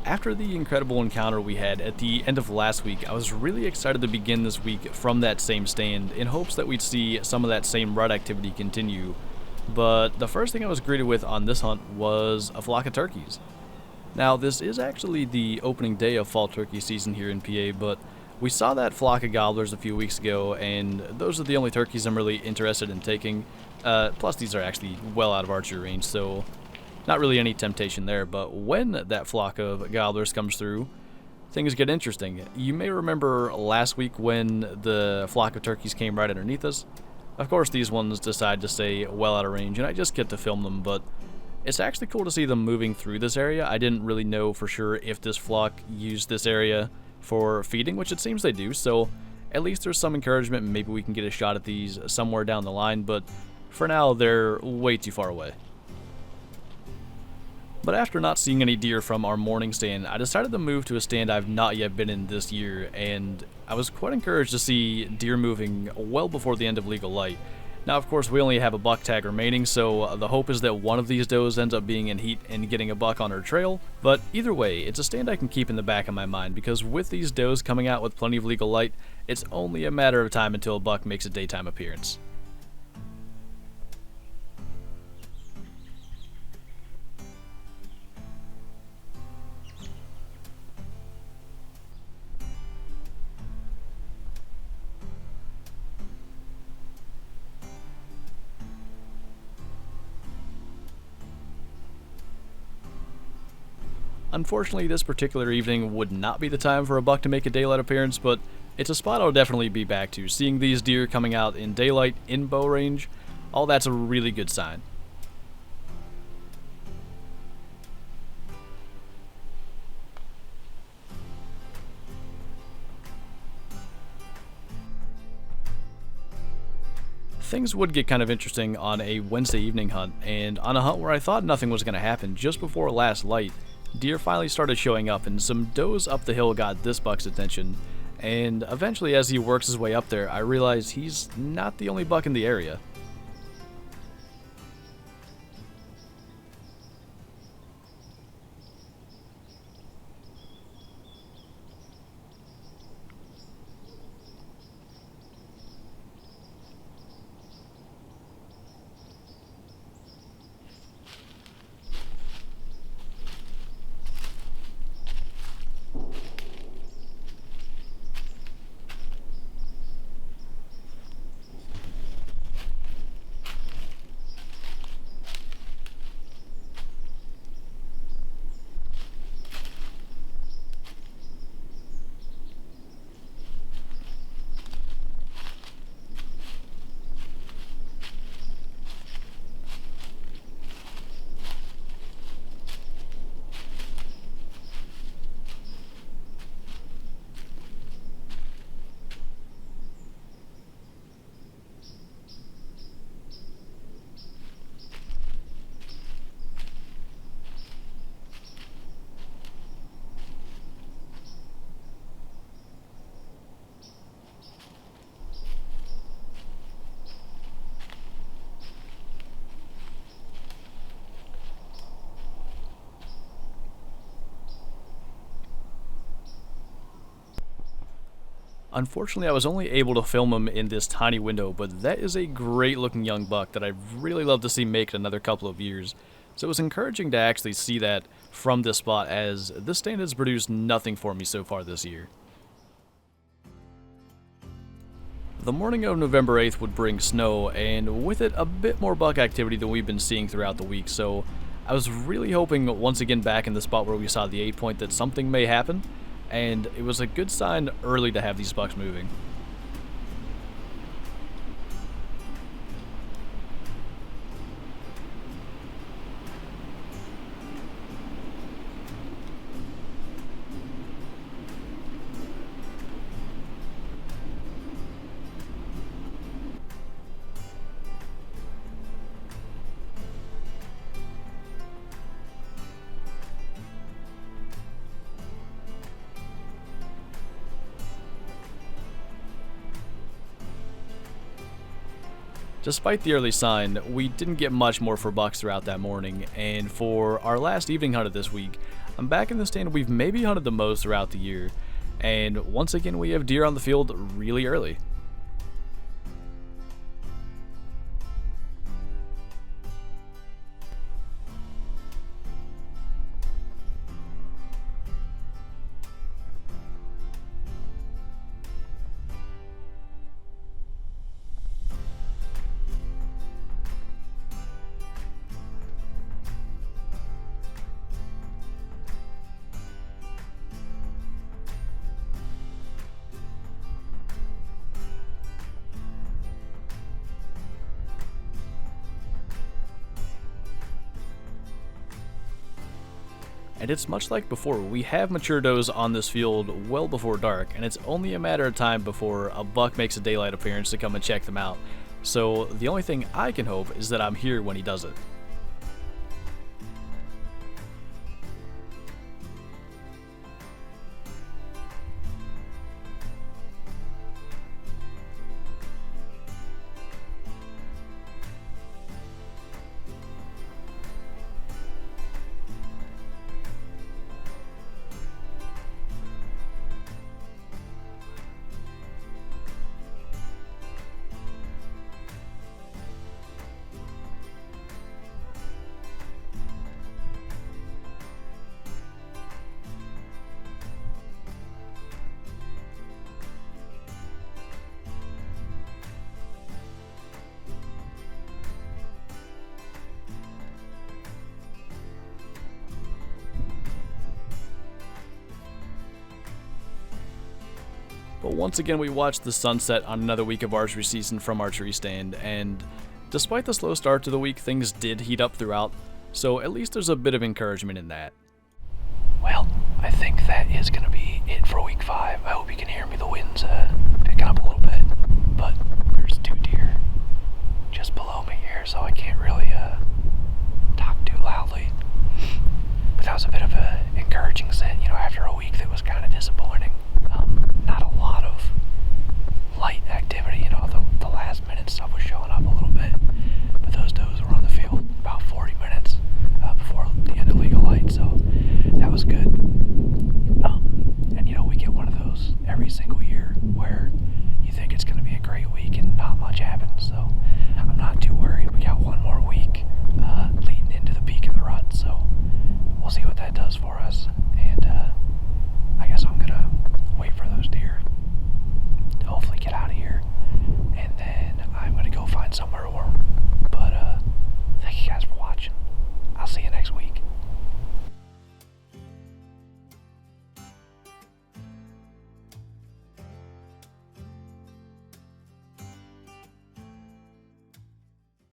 After the incredible encounter we had at the end of last week, I was really excited to begin this week from that same stand in hopes that we'd see some of that same rut activity continue. But the first thing I was greeted with on this hunt was a flock of turkeys. Now, this is actually the opening day of fall turkey season here in PA, but we saw that flock of gobblers a few weeks ago, and those are the only turkeys I'm really interested in taking. Plus, these are actually well out of archery range, so not really any temptation there. But when that flock of gobblers comes through, things get interesting. You may remember last week when the flock of turkeys came right underneath us. Of course, these ones decide to stay well out of range, and I just get to film them, but it's actually cool to see them moving through this area. I didn't really know for sure if this flock used this area for feeding, which it seems they do, so at least there's some encouragement. Maybe we can get a shot at these somewhere down the line, but for now, they're way too far away. But after not seeing any deer from our morning stand, I decided to move to a stand I've not yet been in this year, and I was quite encouraged to see deer moving well before the end of legal light. Now, of course, we only have a buck tag remaining, so the hope is that one of these does ends up being in heat and getting a buck on her trail. But either way, it's a stand I can keep in the back of my mind, because with these does coming out with plenty of legal light, it's only a matter of time until a buck makes a daytime appearance. Unfortunately, this particular evening would not be the time for a buck to make a daylight appearance, but it's a spot I'll definitely be back to. Seeing these deer coming out in daylight, in bow range, all that's a really good sign. Things would get kind of interesting on a Wednesday evening hunt, and on a hunt where I thought nothing was going to happen just before last light, deer finally started showing up, and some does up the hill got this buck's attention. And eventually, as he works his way up there, I realize he's not the only buck in the area. Unfortunately, I was only able to film him in this tiny window, but that is a great looking young buck that I'd really love to see make it another couple of years. So it was encouraging to actually see that from this spot, as this stand has produced nothing for me so far this year. The morning of November 8th would bring snow, and with it a bit more buck activity than we've been seeing throughout the week, so I was really hoping once again back in the spot where we saw the 8-point that something may happen. And it was a good sign early to have these bucks moving. Despite the early sign, we didn't get much more for bucks throughout that morning, and for our last evening hunt of this week, I'm back in the stand we've maybe hunted the most throughout the year, and once again we have deer on the field really early. And it's much like before, we have mature does on this field well before dark, and it's only a matter of time before a buck makes a daylight appearance to come and check them out. So the only thing I can hope is that I'm here when he does it. But once again, we watched the sunset on another week of archery season from Archery Stand, and despite the slow start to the week, things did heat up throughout, so at least there's a bit of encouragement in that. Well, I think that is going to be it for week 5. I hope you can hear me. The wind's